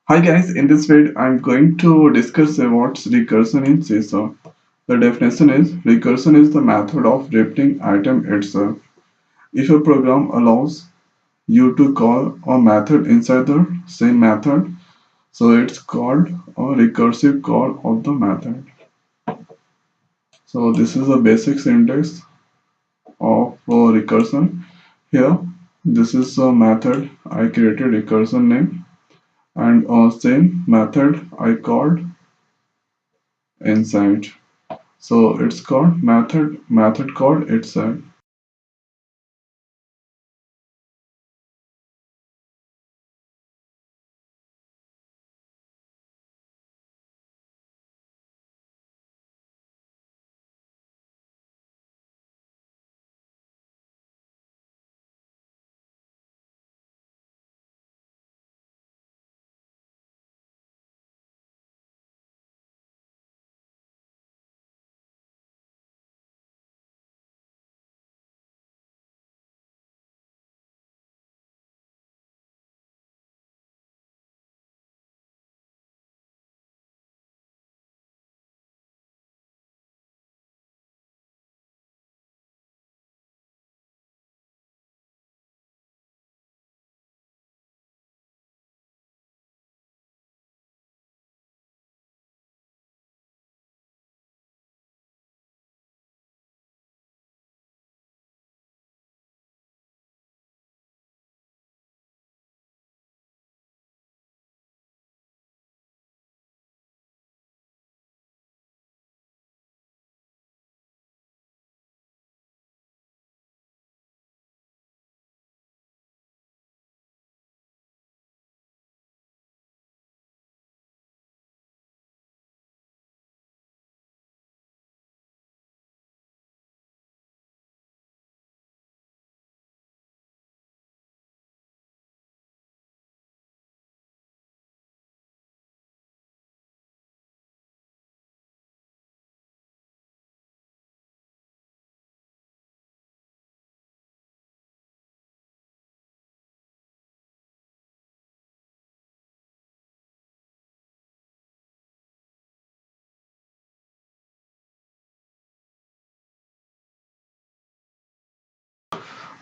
Hi guys, in this video I'm going to discuss what's recursion in C#. The definition is recursion is the method of repeating item itself. If a program allows you to call a method inside the same method, so it's called a recursive call of the method. So this is a basic syntax of recursion. Here, this is a method I created recursion name and same method I called inside. So it's called method called itself.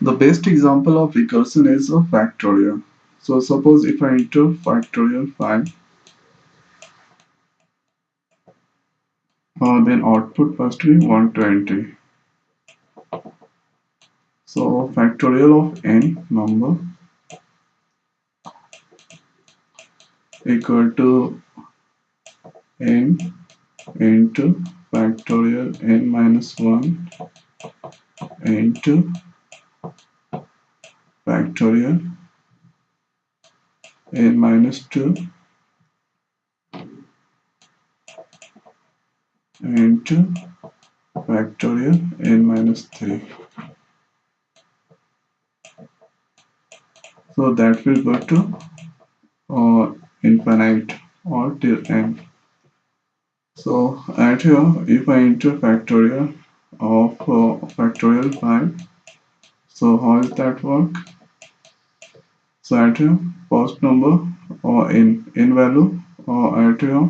The best example of recursion is a factorial. So suppose if I enter factorial 5, then output must be 120. So factorial of n number equal to n into factorial n minus 1 into factorial n minus 2 into factorial n minus 3. So that will go to infinite or till n. So at here, if I enter factorial of factorial 5, so how does that work? So at here, first number or in value or at here,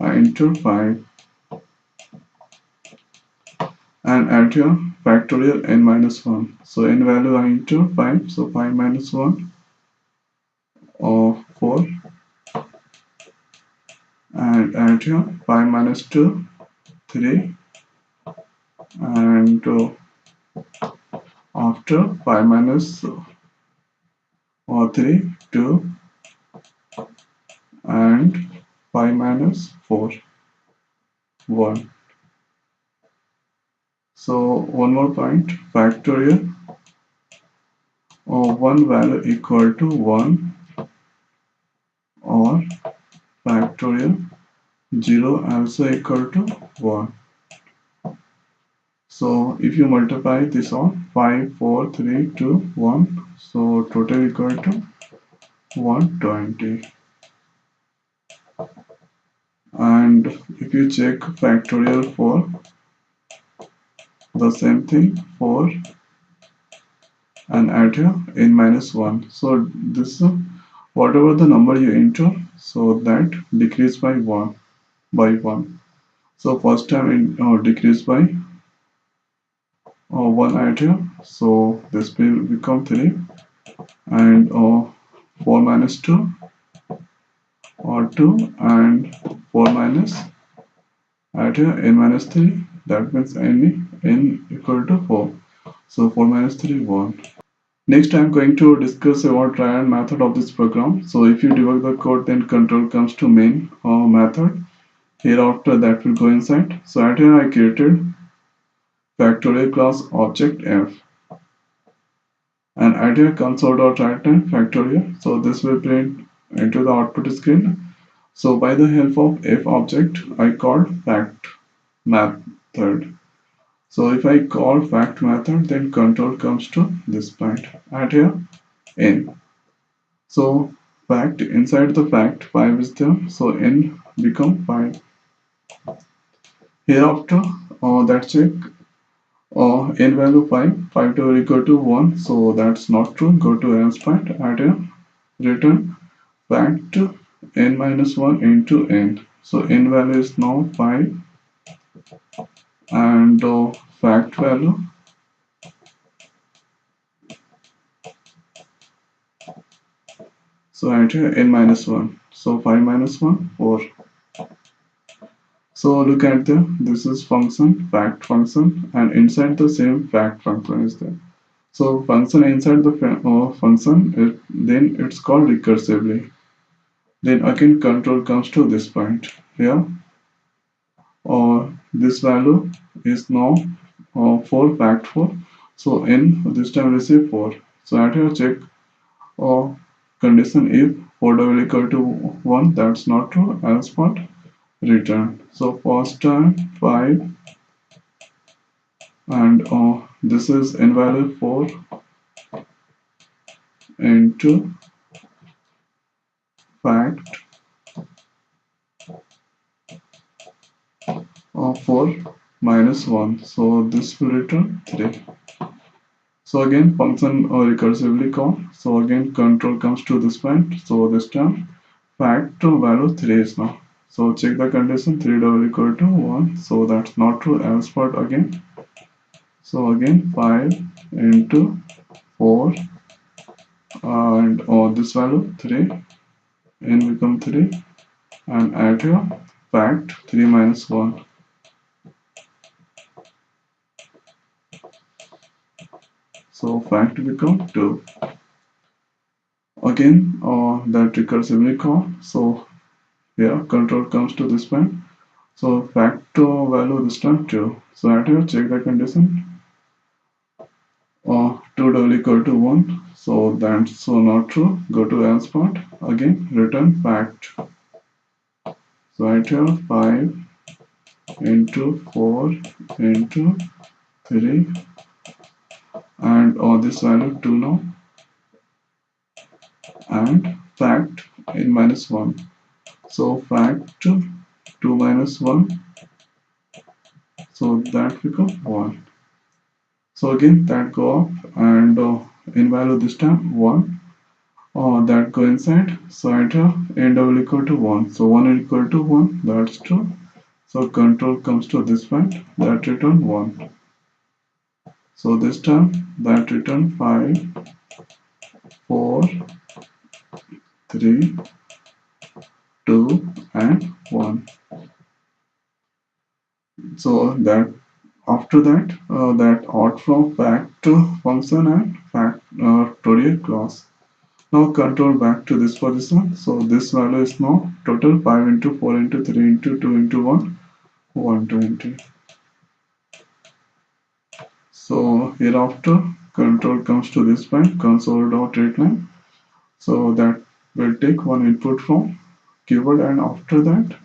I enter 5 and at here factorial n minus 1. So in value I enter 5, so 5 minus 1 or 4 and at here 5 minus 2, 3 and after 5 minus or 3, 2 and 5 minus 4, 1. So one more point, factorial or one value equal to 1 or factorial 0 also equal to 1. So if you multiply this on 5, 4, 3, 2, 1, so total equal to 120. And if you check factorial 4, the same thing 4 and add here n minus 1. So this whatever the number you enter, so that decrease by one. So first time decrease by 1 item, so this will become 3, and 4 minus 2 or 2, and 4 minus item n minus 3, that means n equal to 4. So 4 minus 3 1. Next I'm going to discuss about try and method of this program. So if you debug the code, then control comes to main method. Hereafter that will go inside. So at here I created Factorial class object f, and at here console.write Factorial. So this will print into the output screen. So by the help of f object, I called fact method. So if I call fact method, then control comes to this point at here n. So fact, inside the fact 5 is there, so n become 5. Hereafter that check n value 5 to equal to 1, so that's not true. Go to else point at here, return fact n minus 1 into n. So n value is now 5, and fact value, so at here n minus 1, so 5 minus 1 4. So look at this is function, fact function, and inside the same fact function is there. So function inside the function, then it's called recursively. Then again control comes to this point here, or this value is now 4 fact 4. So n this time receive 4. So at here check condition if 4 double equal to 1, that's not true, else what return. So first time 5, and this is n value 4 into fact 4 minus 1, so this will return 3. So again function recursively call. So again control comes to this point, so this time fact value 3 is now. So check the condition 3 double equal to 1, so that's not true, else part again. So again 5 into 4, and this value 3, n become 3, and add here fact 3 minus 1. So fact become 2. Again that recursively call. So here control comes to this point. So fact value this time 2. So at here check the condition 2 double equal to 1. So that's so not true. Go to else part. Again return fact. So at here 5 into 4 into 3, and this value 2 now, and fact n minus 1. So fact 2 minus 1, so that become 1. So again that go up, and in value this time 1, that go inside. So enter n double equal to 1, so 1 equal to 1, that's true. So control comes to this point, that return 1. So this time that return 5 4 3 2 and 1. So that after that that out from fact function and factorial class. Now control back to this position. So this value is now total 5 into 4 into 3 into 2 into 1 120. So hereafter control comes to this point, console.readline. So that will take one input from keyboard, and after that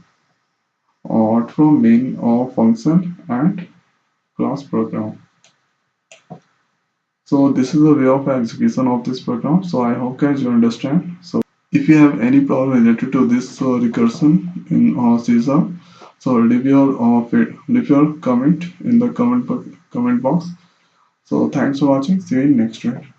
out from main function and class program. So this is the way of execution of this program. So I hope guys you understand. So if you have any problem related to this recursion in C#, so leave your comment in the comment box. So thanks for watching. See you in next video.